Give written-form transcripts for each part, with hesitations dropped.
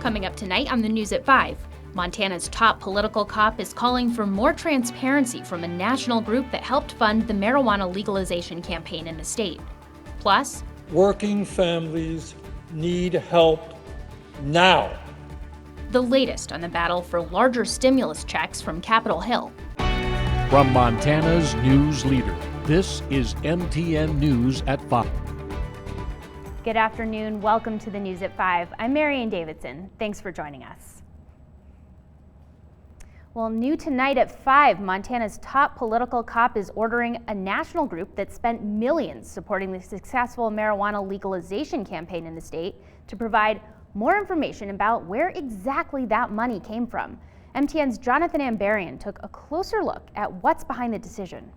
Coming up tonight on the News at 5, Montana's top political cop is calling for more transparency from a national group that helped fund the marijuana legalization campaign in the state. Plus, working families need help now. The latest on the battle for larger stimulus checks from Capitol Hill. From Montana's news leader, this is MTN News at 5. Good afternoon. Welcome to the News at 5. I'm Marian Davidson. Thanks for joining us. Well, new tonight at 5, Montana's top political cop is ordering a national group that spent millions supporting the successful marijuana legalization campaign in the state to provide more information about where exactly that money came from. MTN's Jonathan Ambarian took a closer look at what's behind the decision.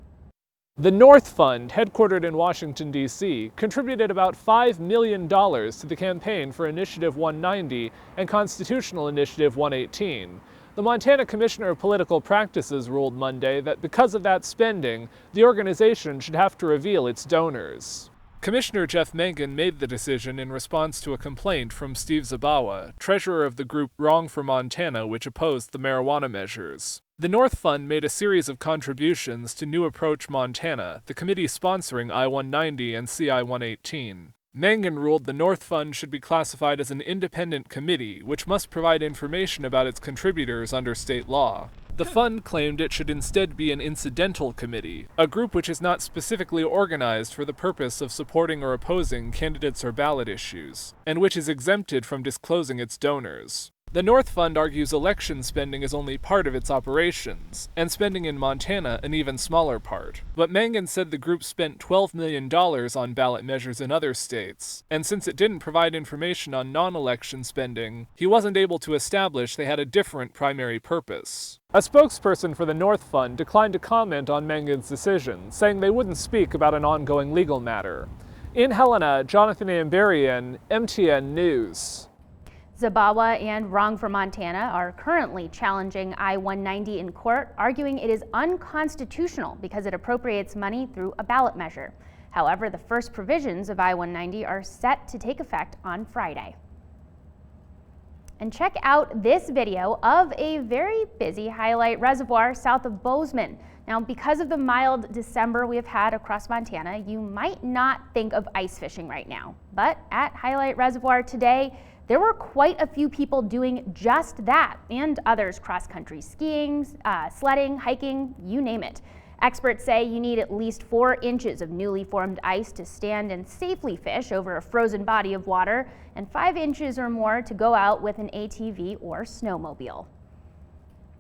The North Fund, headquartered in Washington, D.C., contributed about $5 million to the campaign for Initiative 190 and Constitutional Initiative 118. The Montana Commissioner of Political Practices ruled Monday that because of that spending, the organization should have to reveal its donors. Commissioner Jeff Mangan made the decision in response to a complaint from Steve Zabawa, treasurer of the group Wrong for Montana, which opposed the marijuana measures. The North Fund made a series of contributions to New Approach Montana, the committee sponsoring I-190 and CI-118. Mangan ruled the North Fund should be classified as an independent committee, which must provide information about its contributors under state law. The fund claimed it should instead be an incidental committee, a group which is not specifically organized for the purpose of supporting or opposing candidates or ballot issues, and which is exempted from disclosing its donors. The North Fund argues election spending is only part of its operations, and spending in Montana an even smaller part. But Mangan said the group spent $12 million on ballot measures in other states, and since it didn't provide information on non-election spending, he wasn't able to establish they had a different primary purpose. A spokesperson for the North Fund declined to comment on Mangan's decision, saying they wouldn't speak about an ongoing legal matter. In Helena, Jonathan Ambarian, MTN News. Zabawa and Wrong for Montana are currently challenging I-190 in court, arguing it is unconstitutional because it appropriates money through a ballot measure. However, the first provisions of I-190 are set to take effect on Friday. And check out this video of a very busy Highlight Reservoir south of Bozeman. Now, because of the mild December we have had across Montana, you might not think of ice fishing right now. But at Highlight Reservoir today, there were quite a few people doing just that, and others cross-country skiing, sledding, hiking, you name it. Experts say you need at least 4 inches of newly formed ice to stand and safely fish over a frozen body of water, and 5 inches or more to go out with an ATV or snowmobile.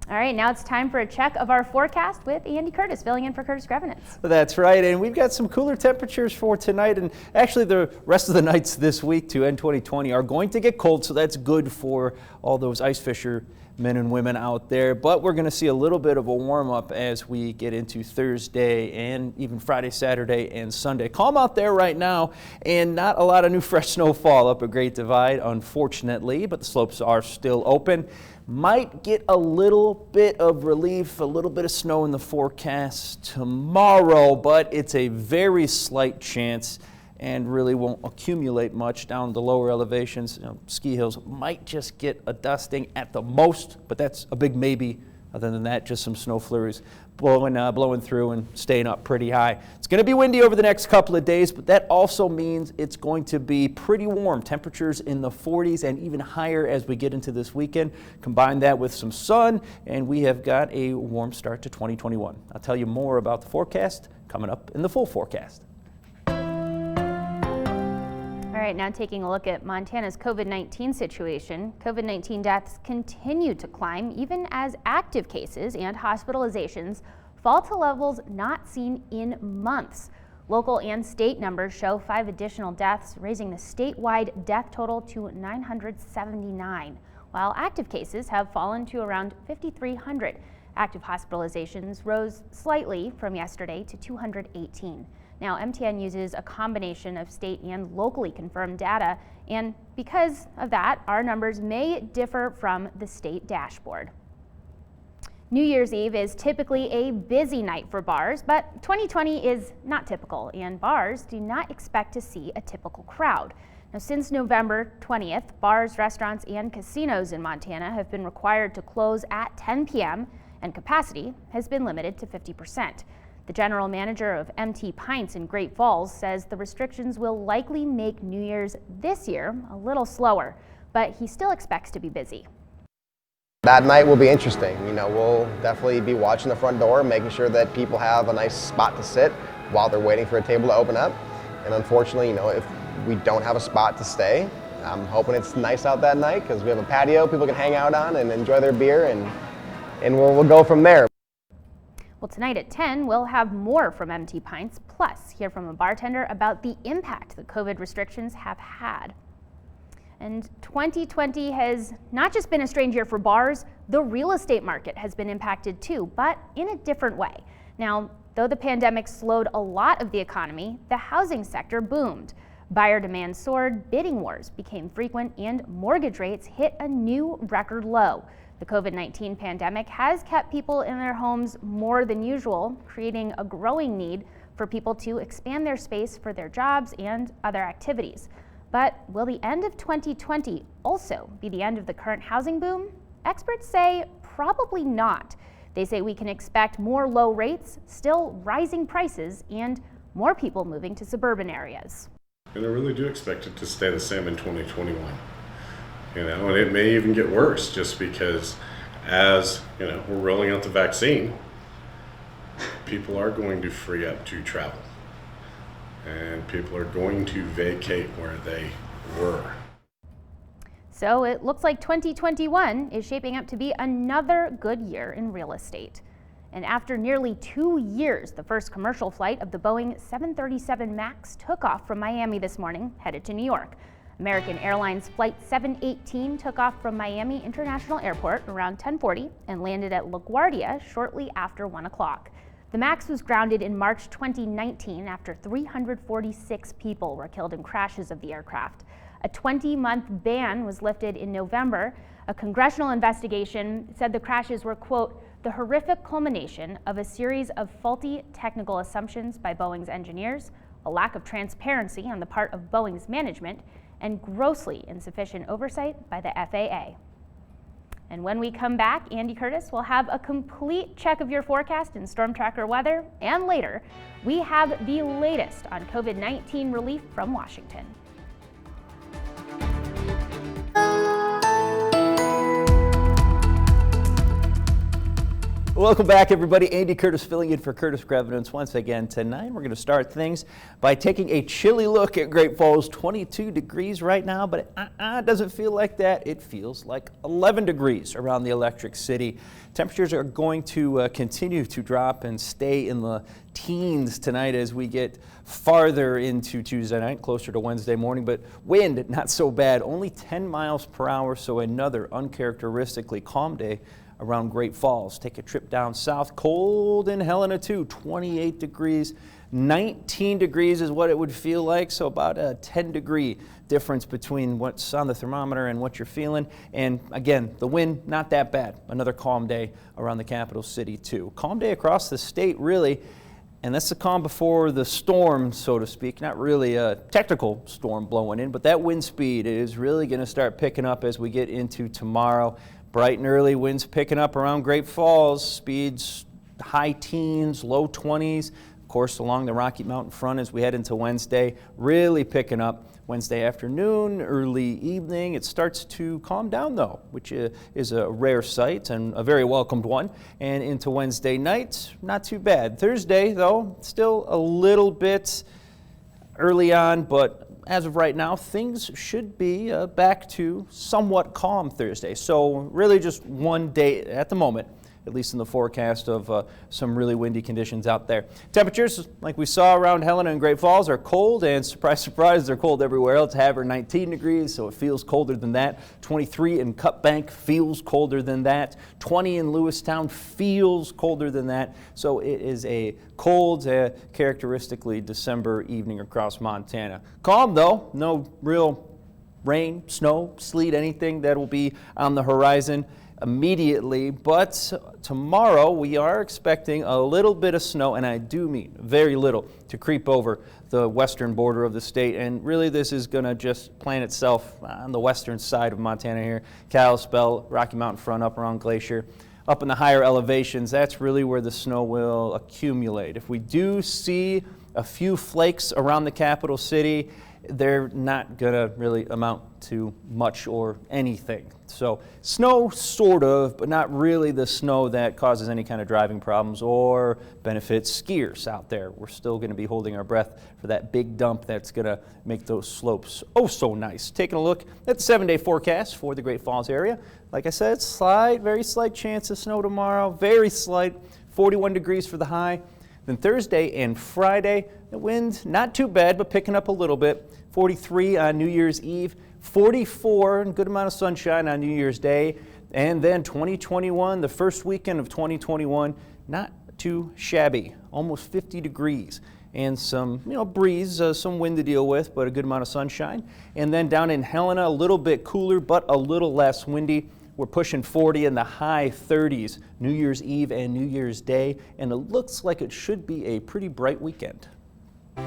All right, now it's time for a check of our forecast with Andy Curtis, filling in for Curtis Grevenitz. That's right, and we've got some cooler temperatures for tonight, and actually the rest of the nights this week to end 2020 are going to get cold, so that's good for all those ice fisher men and women out there. But we're going to see a little bit of a warm-up as we get into Thursday and even Friday, Saturday, and Sunday. Calm out there right now, and not a lot of new fresh snowfall up a Great Divide, unfortunately, but the slopes are still open. Might get a little bit of relief, a little bit of snow in the forecast tomorrow, but it's a very slight chance and really won't accumulate much down the lower elevations. Ski hills might just get a dusting at the most, but that's a big maybe. Other than that, just some snow flurries blowing through and staying up pretty high. It's going to be windy over the next couple of days, but that also means it's going to be pretty warm. Temperatures in the 40s and even higher as we get into this weekend. Combine that with some sun, and we have got a warm start to 2021. I'll tell you more about the forecast coming up in the full forecast. All right, now taking a look at Montana's COVID-19 situation. COVID-19 deaths continue to climb even as active cases and hospitalizations fall to levels not seen in months. Local and state numbers show 5 additional deaths, raising the statewide death total to 979, while active cases have fallen to around 5,300. Active hospitalizations rose slightly from yesterday to 218. Now, MTN uses a combination of state and locally confirmed data, and because of that, our numbers may differ from the state dashboard. New Year's Eve is typically a busy night for bars, but 2020 is not typical, and bars do not expect to see a typical crowd. Now, since November 20th, bars, restaurants, and casinos in Montana have been required to close at 10 p.m. and capacity has been limited to 50%. The general manager of MT Pints in Great Falls says the restrictions will likely make New Year's this year a little slower, but he still expects to be busy. That night will be interesting. We'll definitely be watching the front door, making sure that people have a nice spot to sit while they're waiting for a table to open up. And unfortunately, if we don't have a spot to stay, I'm hoping it's nice out that night because we have a patio people can hang out on and enjoy their beer, and we'll go from there. Well, tonight at 10, we'll have more from MT Pints, plus hear from a bartender about the impact the COVID restrictions have had. And 2020 has not just been a strange year for bars, the real estate market has been impacted too, but in a different way. Now, though the pandemic slowed a lot of the economy, the housing sector boomed. Buyer demand soared, bidding wars became frequent, and mortgage rates hit a new record low. The COVID-19 pandemic has kept people in their homes more than usual, creating a growing need for people to expand their space for their jobs and other activities. But will the end of 2020 also be the end of the current housing boom? Experts say probably not. They say we can expect more low rates, still rising prices, and more people moving to suburban areas. And I really do expect it to stay the same in 2021. And it may even get worse just because as we're rolling out the vaccine, people are going to free up to travel. And people are going to vacate where they were. So it looks like 2021 is shaping up to be another good year in real estate. And after nearly 2 years, the first commercial flight of the Boeing 737 MAX took off from Miami this morning, headed to New York. American Airlines Flight 718 took off from Miami International Airport around 10:40 and landed at LaGuardia shortly after 1 o'clock. The MAX was grounded in March 2019 after 346 people were killed in crashes of the aircraft. A 20-month ban was lifted in November. A congressional investigation said the crashes were, quote, the horrific culmination of a series of faulty technical assumptions by Boeing's engineers, a lack of transparency on the part of Boeing's management, and grossly insufficient oversight by the FAA. And when we come back, Andy Curtis will have a complete check of your forecast and storm tracker weather. And later, we have the latest on COVID-19 relief from Washington. Welcome back, everybody. Andy Curtis filling in for Curtis Grevenance once again tonight. We're going to start things by taking a chilly look at Great Falls. 22 degrees right now, but it doesn't feel like that. It feels like 11 degrees around the Electric City. Temperatures are going to continue to drop and stay in the teens tonight as we get farther into Tuesday night, closer to Wednesday morning, but wind not so bad, only 10 miles per hour, so another uncharacteristically calm day around Great Falls. Take a trip down south, cold in Helena too, 28 degrees, 19 degrees is what it would feel like, so about a 10-degree difference between what's on the thermometer and what you're feeling. And again, the wind, not that bad. Another calm day around the capital city too. Calm day across the state, really. And that's the calm before the storm, so to speak. Not really a technical storm blowing in, but that wind speed is really going to start picking up as we get into tomorrow. Bright and early, winds picking up around Great Falls, speeds high teens, low 20s. Of course, along the Rocky Mountain front as we head into Wednesday, really picking up. Wednesday afternoon, early evening, it starts to calm down though, which is a rare sight and a very welcomed one. And into Wednesday night, not too bad. Thursday though, still a little bit early on, but as of right now, things should be back to somewhat calm Thursday. So really just one day at the moment, at least in the forecast of some really windy conditions out there. Temperatures, like we saw around Helena and Great Falls, are cold, and surprise, surprise, they're cold everywhere else. Havre 19 degrees, so it feels colder than that. 23 in Cut Bank feels colder than that. 20 in Lewistown feels colder than that. So it is a cold, characteristically December evening across Montana. Calm though, no real rain, snow, sleet, anything that will be on the horizon. immediately, but tomorrow we are expecting a little bit of snow, and I do mean very little, to creep over the western border of the state. And really this is going to just plant itself on the western side of Montana here. Kalispell, Rocky Mountain front up around Glacier. Up in the higher elevations, that's really where the snow will accumulate. If we do see a few flakes around the capital city, they're not going to really amount to much or anything. So snow sort of, but not really the snow that causes any kind of driving problems or benefits skiers out there. We're still going to be holding our breath for that big dump that's going to make those slopes oh so nice. Taking a look at the 7-day forecast for the Great Falls area. Like I said, very slight chance of snow tomorrow, very slight, 41 degrees for the high. Then Thursday and Friday, the wind not too bad, but picking up a little bit. 43 on New Year's Eve, 44 and good amount of sunshine on New Year's Day. And then 2021, the first weekend of 2021, not too shabby, almost 50 degrees. And some breeze, some wind to deal with, but a good amount of sunshine. And then down in Helena, a little bit cooler, but a little less windy. We're pushing 40 in the high 30s New Year's Eve and New Year's Day, and it looks like it should be a pretty bright weekend. All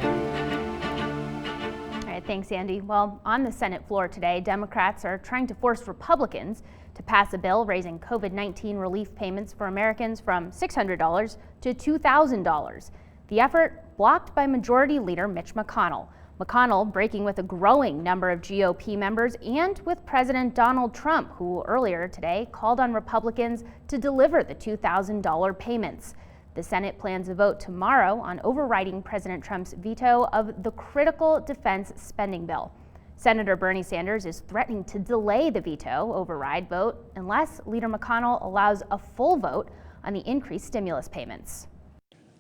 right, thanks, Andy. Well, on the Senate floor today, Democrats are trying to force Republicans to pass a bill raising COVID-19 relief payments for Americans from $600 to $2,000. The effort blocked by Majority Leader Mitch McConnell. McConnell breaking with a growing number of GOP members and with President Donald Trump, who earlier today called on Republicans to deliver the $2,000 payments. The Senate plans a vote tomorrow on overriding President Trump's veto of the critical defense spending bill. Senator Bernie Sanders is threatening to delay the veto override vote unless Leader McConnell allows a full vote on the increased stimulus payments.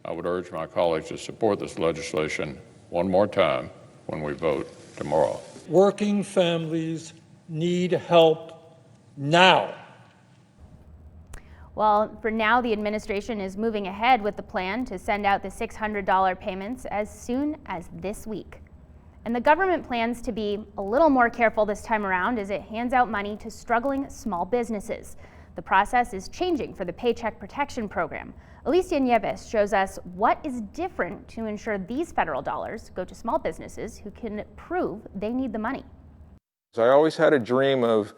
I would urge my colleagues to support this legislation one more time when we vote tomorrow. Working families need help now. Well, for now, the administration is moving ahead with the plan to send out the $600 payments as soon as this week. And the government plans to be a little more careful this time around as it hands out money to struggling small businesses. The process is changing for the Paycheck Protection Program. Alicia Nieves shows us what is different to ensure these federal dollars go to small businesses who can prove they need the money. I always had a dream of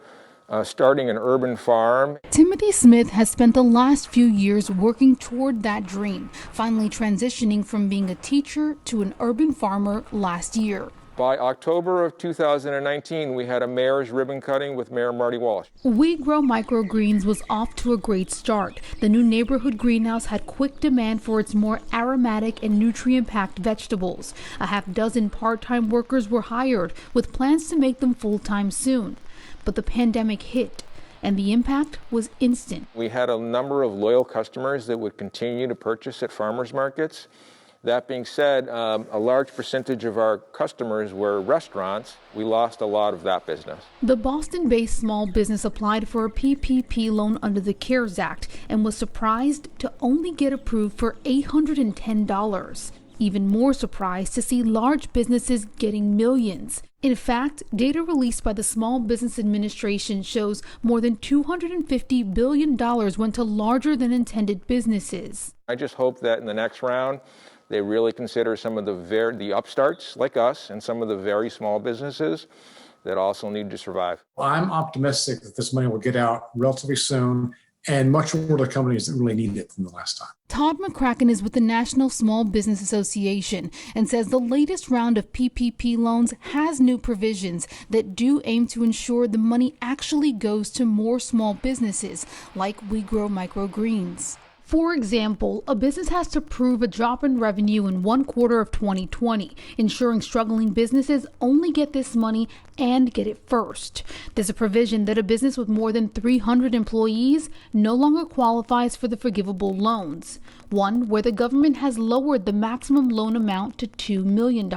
starting an urban farm. Timothy Smith has spent the last few years working toward that dream, finally transitioning from being a teacher to an urban farmer last year. By October of 2019, we had a mayor's ribbon cutting with Mayor Marty Walsh. We Grow Microgreens was off to a great start. The new neighborhood greenhouse had quick demand for its more aromatic and nutrient-packed vegetables. A half dozen part-time workers were hired, with plans to make them full-time soon. But the pandemic hit, and the impact was instant. We had a number of loyal customers that would continue to purchase at farmers markets. That being said, a large percentage of our customers were restaurants. We lost a lot of that business. The Boston-based small business applied for a PPP loan under the CARES Act and was surprised to only get approved for $810. Even more surprised to see large businesses getting millions. In fact, data released by the Small Business Administration shows more than $250 billion went to larger than intended businesses. I just hope that in the next round, they really consider some of the upstarts like us and some of the very small businesses that also need to survive. Well, I'm optimistic that this money will get out relatively soon and much more to the companies that really need it than the last time. Todd McCracken is with the National Small Business Association and says the latest round of PPP loans has new provisions that do aim to ensure the money actually goes to more small businesses like We Grow Microgreens. For example, a business has to prove a drop in revenue in one quarter of 2020, ensuring struggling businesses only get this money and get it first. There's a provision that a business with more than 300 employees no longer qualifies for the forgivable loans, one where the government has lowered the maximum loan amount to $2 million,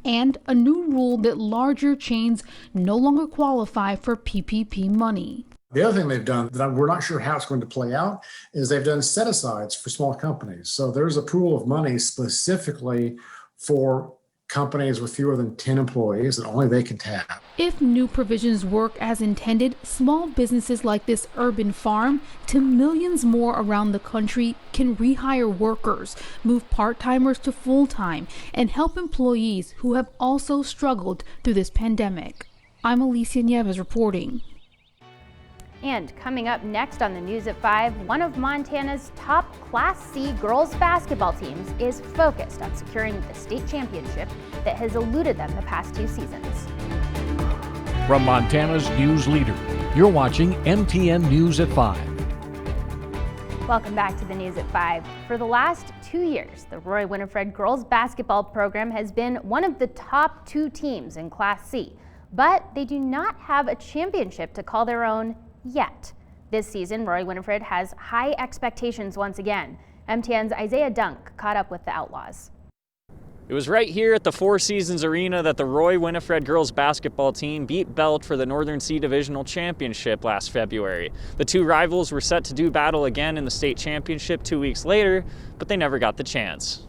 and a new rule that larger chains no longer qualify for PPP money. The other thing they've done that we're not sure how it's going to play out is they've done set-asides for small companies. So there's a pool of money specifically for companies with fewer than 10 employees that only they can tap. If new provisions work as intended, small businesses like this urban farm to millions more around the country can rehire workers, move part-timers to full-time, and help employees who have also struggled through this pandemic. I'm Alicia Nieves reporting. And coming up next on the News at 5, one of Montana's top Class C girls basketball teams is focused on securing the state championship that has eluded them the past 2 seasons. From Montana's news leader, you're watching MTN News at 5. Welcome back to the News at 5. For the last 2 years, the Roy Winifred girls basketball program has been one of the top 2 teams in Class C, but they do not have a championship to call their own yet. This season, Roy Winifred has high expectations once again. MTN's Isaiah Dunk caught up with the Outlaws. It was right here at the Four Seasons Arena that the Roy Winifred girls basketball team beat Belt for the Northern C Divisional Championship last February. The 2 rivals were set to do battle again in the state championship 2 weeks later, but they never got the chance.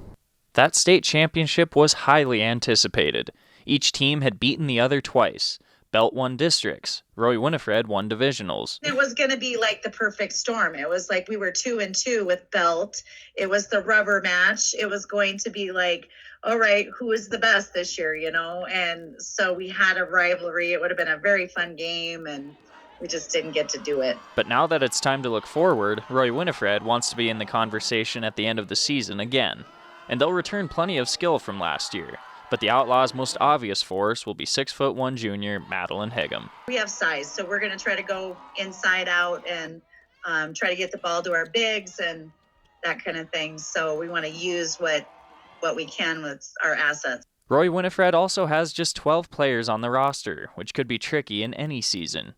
That state championship was highly anticipated. Each team had beaten the other twice. Belt won districts. Roy Winifred won divisionals. It was going to be like the perfect storm. It was like we were 2-2 with Belt. It was the rubber match. It was going to be like, all right, who is the best this year, you know? And so we had a rivalry. It would have been a very fun game, and we just didn't get to do it. But now that it's time to look forward, Roy Winifred wants to be in the conversation at the end of the season again. And they'll return plenty of skill from last year. But the Outlaws' most obvious force will be 6'1" junior Madeline Higham. We have size, so we're going to try to go inside out and try to get the ball to our bigs and that kind of thing. So we want to use what we can with our assets. Roy Winifred also has just 12 players on the roster, which could be tricky in any season.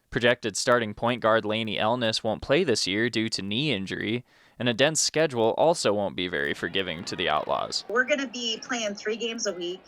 Projected starting point guard Lainey Elness won't play this year due to knee injury, and a dense schedule also won't be very forgiving to the Outlaws. We're going to be playing 3 games a week.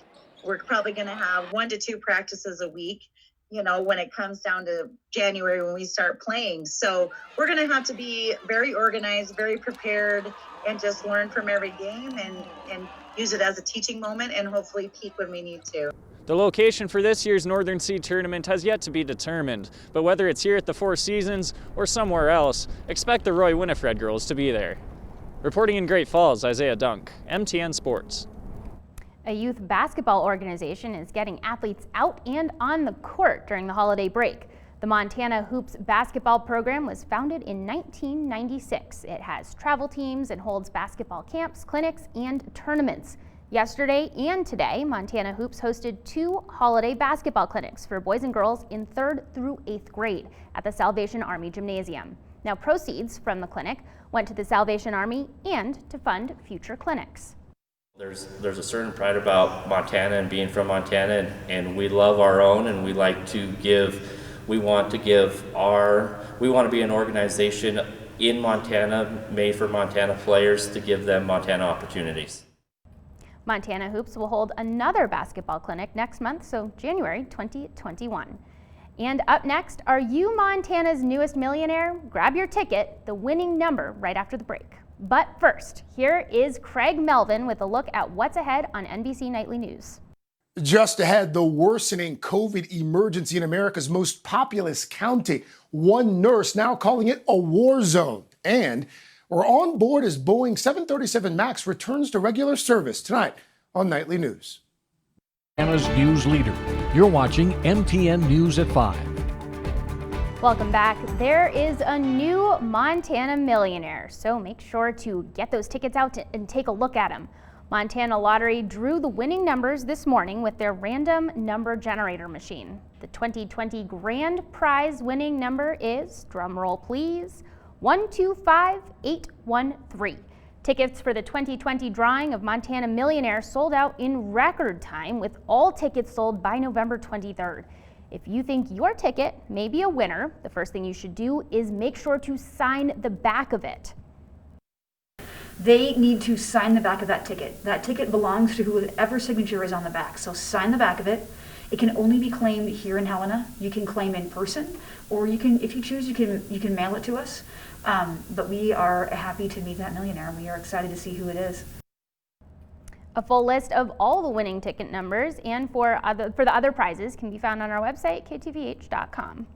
We're probably going to have 1 to 2 practices a week, you know, when it comes down to January when we start playing. So we're going to have to be very organized, very prepared, and just learn from every game and use it as a teaching moment and hopefully peak when we need to. The location for this year's Northern C tournament has yet to be determined, but whether it's here at the Four Seasons or somewhere else, expect the Roy Winifred girls to be there. Reporting in Great Falls, Isaiah Dunk, MTN Sports. A youth basketball organization is getting athletes out and on the court during the holiday break. The Montana Hoops basketball program was founded in 1996. It has travel teams and holds basketball camps, clinics, and tournaments. Yesterday and today, Montana Hoops hosted 2 holiday basketball clinics for boys and girls in 3rd through 8th grade at the Salvation Army Gymnasium. Now, proceeds from the clinic went to the Salvation Army and to fund future clinics. There's a certain pride about Montana and being from Montana, and we love our own, and we like to give. We want to be an organization in Montana, made for Montana players, to give them Montana opportunities. Montana Hoops will hold another basketball clinic next month, so January 2021. And up next, are you Montana's newest millionaire? Grab your ticket, the winning number, right after the break. But first, here is Craig Melvin with a look at what's ahead on NBC Nightly News. Just ahead, the worsening COVID emergency in America's most populous county. One nurse now calling it a war zone. And we're on board as Boeing 737 MAX returns to regular service tonight on Nightly News. Montana's news leader. You're watching MTN News at 5. Welcome back. There is a new Montana millionaire, so make sure to get those tickets out and take a look at them. Montana Lottery drew the winning numbers this morning with their random number generator machine. The 2020 grand prize winning number is, drumroll please, 125813. Tickets for the 2020 drawing of Montana Millionaire sold out in record time, with all tickets sold by November 23rd. If you think your ticket may be a winner, the first thing you should do is make sure to sign the back of it. They need to sign the back of that ticket. That ticket belongs to whoever signature is on the back. So sign the back of it. It can only be claimed here in Helena. You can claim in person, or you can, if you choose, you can mail it to us. But we are happy to meet that millionaire. We are excited to see who it is. A full list of all the winning ticket numbers and for the other prizes can be found on our website, ktvh.com.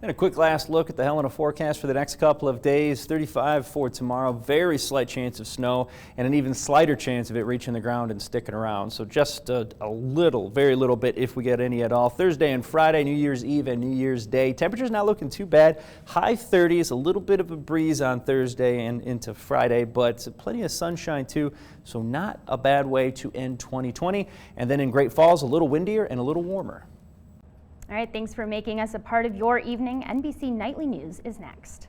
And a quick last look at the Helena forecast for the next couple of days. 35 for tomorrow, very slight chance of snow, and an even slighter chance of it reaching the ground and sticking around. So just a little, very little bit if we get any at all. Thursday and Friday, New Year's Eve and New Year's Day. Temperatures not looking too bad. High 30s, a little bit of a breeze on Thursday and into Friday, but plenty of sunshine too. So not a bad way to end 2020. And then in Great Falls, a little windier and a little warmer. All right, thanks for making us a part of your evening. NBC Nightly News is next.